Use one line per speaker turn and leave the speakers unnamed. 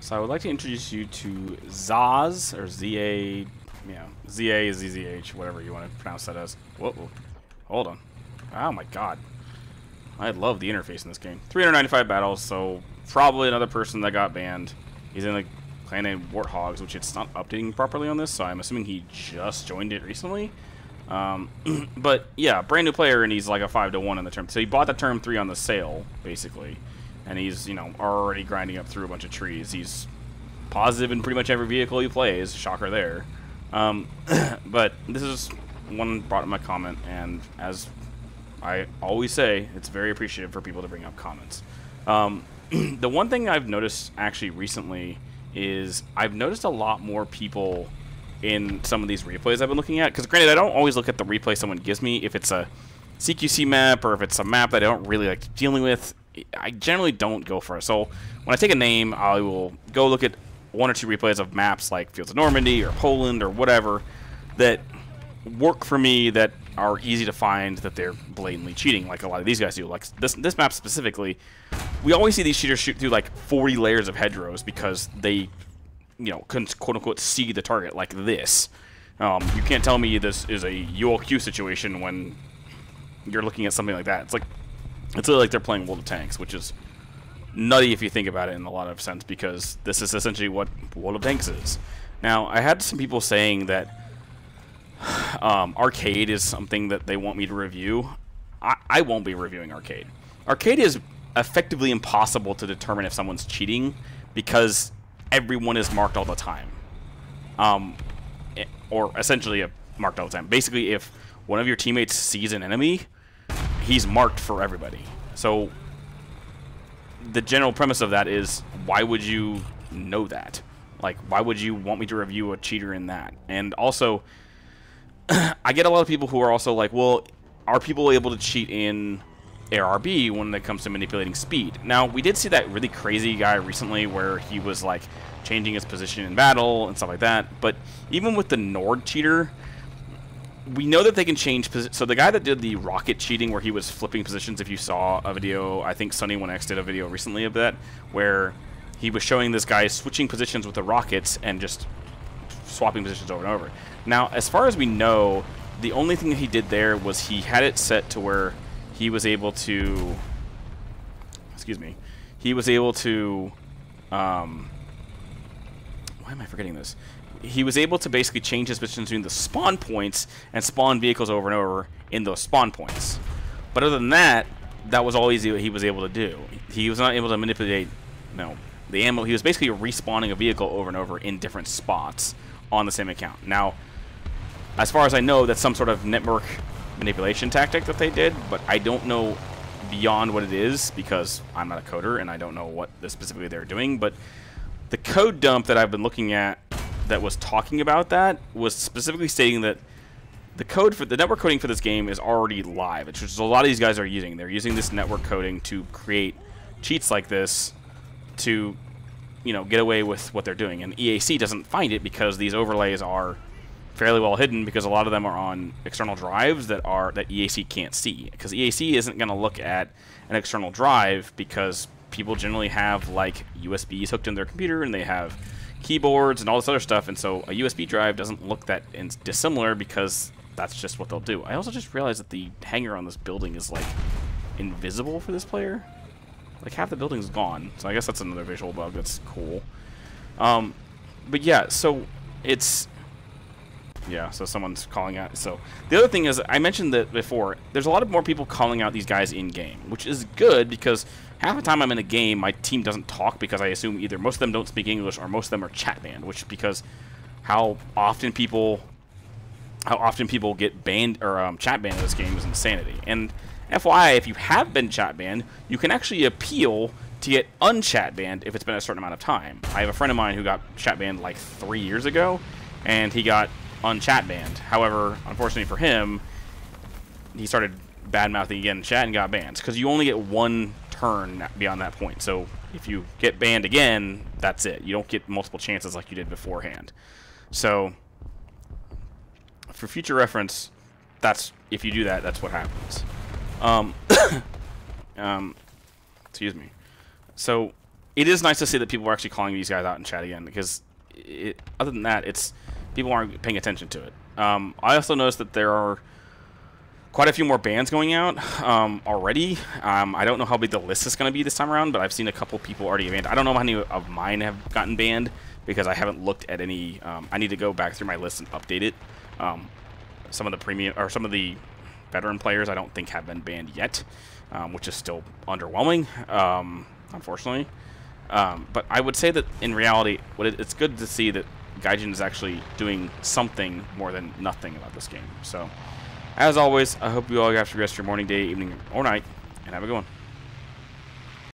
So I would like to introduce you to Zaz, or Z-A, yeah, Z-A, Z-Z-H, whatever you want to pronounce that as. Whoa, whoa, hold on. Oh my god. I love the interface in this game. 395 battles, so probably another person that got banned. He's in a clan named Warthogs, which it's not updating properly on this, so I'm assuming he just joined it recently. But yeah, brand new player, and he's like a 5-to-1 in the term. So he bought the term 3 on the sale, basically. And he's, you know, already grinding up through a bunch of trees. He's positive in pretty much every vehicle he plays. Shocker there. But this is one brought up my comment, and as I always say, it's very appreciative for people to bring up comments. The one thing I've noticed actually recently is I've noticed a lot more people in some of these replays I've been looking at. Because granted, I don't always look at the replay someone gives me if it's a CQC map or if it's a map that I don't really like dealing with. I generally don't go for it. So when I take a name, I will go look at 1 or 2 replays of maps like Fields of Normandy or Poland or whatever that work for me, that are easy to find, that they're blatantly cheating like a lot of these guys do. Like this map specifically, we always see these cheaters shoot through like 40 layers of hedgerows because they, you know, couldn't quote-unquote see the target like this. You can't tell me this is a ULQ situation when you're looking at something like that. It's really like they're playing World of Tanks, which is nutty if you think about it in a lot of sense, because this is essentially what World of Tanks is. Now, I had some people saying that Arcade is something that they want me to review. I won't be reviewing Arcade. Arcade is effectively impossible to determine if someone's cheating because everyone is marked all the time. Or essentially marked all the time. Basically, if one of your teammates sees an enemy, he's marked for everybody. So the general premise of that is, why would you know that? Like, why would you want me to review a cheater in that? And also, I get a lot of people who are also like, well, are people able to cheat in ARB when it comes to manipulating speed? Now, we did see that really crazy guy recently where he was like changing his position in battle and stuff like that. But even with the Nord cheater, we know that they can change position. So the guy that did the rocket cheating where he was flipping positions, if you saw a video, I think Sunny1X did a video recently of that, where he was showing this guy switching positions with the rockets and just swapping positions over and over. Now, as far as we know, the only thing that he did there was he had it set to where he was able to, excuse me, he was able to, why am I forgetting this? He was able to basically change his position between the spawn points and spawn vehicles over and over in those spawn points. But other than that, that was all he was able to do. He was not able to manipulate, the ammo. He was basically respawning a vehicle over and over in different spots on the same account. Now, as far as I know, that's some sort of network manipulation tactic that they did, but I don't know beyond what it is because I'm not a coder and I don't know what specifically they're doing. But the code dump that I've been looking at that was talking about that was specifically stating that the code for the network coding for this game is already live, which is a lot of these guys are using. They're using this network coding to create cheats like this to, you know, get away with what they're doing. And EAC doesn't find it because these overlays are fairly well hidden, because a lot of them are on external drives that EAC can't see. Because EAC isn't going to look at an external drive because people generally have like USBs hooked in their computer and they have keyboards and all this other stuff, and so a USB drive doesn't look that dissimilar because that's just what they'll do. I also just realized that the hangar on this building is like invisible for this player. Like half the building's gone, so I guess that's another visual bug that's cool. But yeah, so it's, yeah, so someone's calling out. So the other thing is, I mentioned that before, there's a lot of more people calling out these guys in game, which is good because half the time I'm in a game, my team doesn't talk because I assume either most of them don't speak English or most of them are chat banned, which, because how often people get banned or chat banned in this game is insanity. And FYI, if you have been chat banned, you can actually appeal to get unchat banned if it's been a certain amount of time. I have a friend of mine who got chat banned like 3 years ago, and he got unchat banned. However, unfortunately for him, he started bad-mouthing again in chat and got banned, because you only get one turn beyond that point. So if you get banned again, that's it. You don't get multiple chances like you did beforehand. So for future reference, that's, if you do that, that's what happens. Excuse me. So it is nice to see that people are actually calling these guys out in chat again, because other than that, people aren't paying attention to it. I also noticed that there are quite a few more bans going out already. I don't know how big the list is going to be this time around, but I've seen a couple people already banned. I don't know how many of mine have gotten banned because I haven't looked at any. I need to go back through my list and update it. Some of the premium or some of the veteran players I don't think have been banned yet, which is still underwhelming, unfortunately. But I would say that in reality, it's good to see that Gaijin is actually doing something more than nothing about this game. So, as always, I hope you all have a good rest of your morning, day, evening, or night, and have a good one.